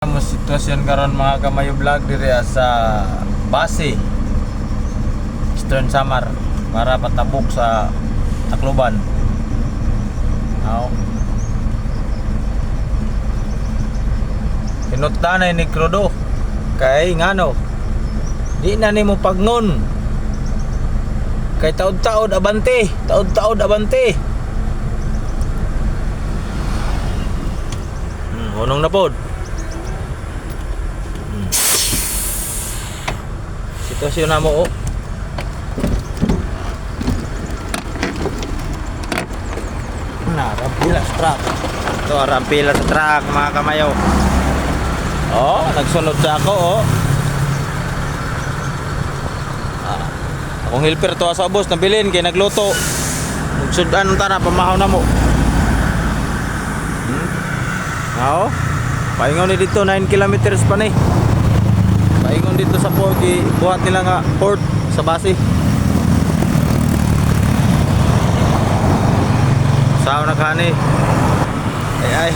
Mo sitwasyon karon mga kamayo vlog diri sa base Eastern Samar para patabok sa Tacloban. Aw. Hinutdanay ni Krodo kay ngano di na nimo pagnon kay taud-taud abante, taud-taud abante. Unong na pod. Sitwasyon na mo, oh. Rampila sa truck. Ito, rampila sa truck, mga kamayo. Oh, nagsunod sa ako, oh. Akong helper to sa boss, nabilin, kay nagluto. Nagsudan ta na, pamahaw na mo. Oo. Paingon ni dito, 9 kilometers pa ni. Paingon dito sa port, buhat nila nga port sa base. Sao na kani. Ay ay.